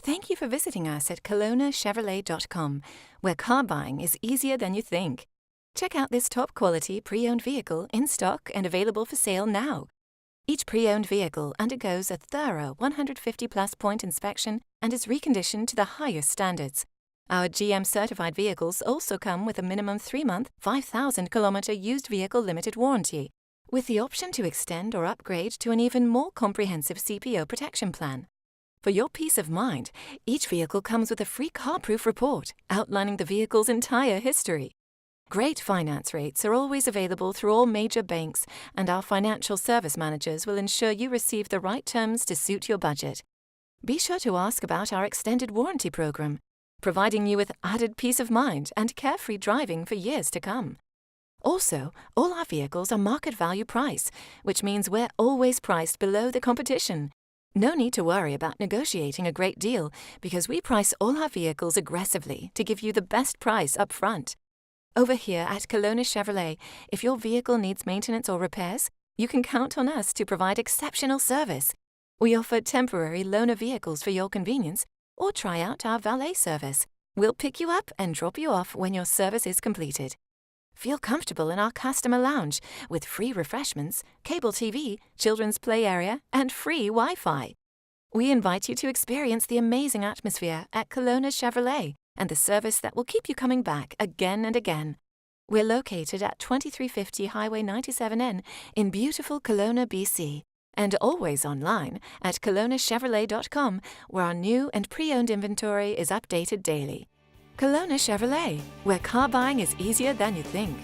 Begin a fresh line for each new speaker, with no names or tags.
Thank you for visiting us at KelownaChevrolet.com, where car buying is easier than you think. Check out this top-quality pre-owned vehicle in stock and available for sale now. Each pre-owned vehicle undergoes a thorough 150-plus point inspection and is reconditioned to the highest standards. Our GM-certified vehicles also come with a minimum 3-month, 5,000-kilometer used vehicle limited warranty, with the option to extend or upgrade to an even more comprehensive CPO protection plan. For your peace of mind, each vehicle comes with a free car-proof report outlining the vehicle's entire history. Great finance rates are always available through all major banks, and our financial service managers will ensure you receive the right terms to suit your budget. Be sure to ask about our extended warranty program, providing you with added peace of mind and carefree driving for years to come. Also, all our vehicles are market value price, which means we're always priced below the competition. No need to worry about negotiating a great deal, because we price all our vehicles aggressively to give you the best price up front. Over here at Kelowna Chevrolet, if your vehicle needs maintenance or repairs, you can count on us to provide exceptional service. We offer temporary loaner vehicles for your convenience, or try out our valet service. We'll pick you up and drop you off when your service is completed. Feel comfortable in our customer lounge with free refreshments, cable TV, children's play area, and free Wi-Fi. We invite you to experience the amazing atmosphere at Kelowna Chevrolet and the service that will keep you coming back again and again. We're located at 2350 Highway 97N in beautiful Kelowna, BC, and always online at KelownaChevrolet.com, where our new and pre-owned inventory is updated daily. Kelowna Chevrolet, where car buying is easier than you think.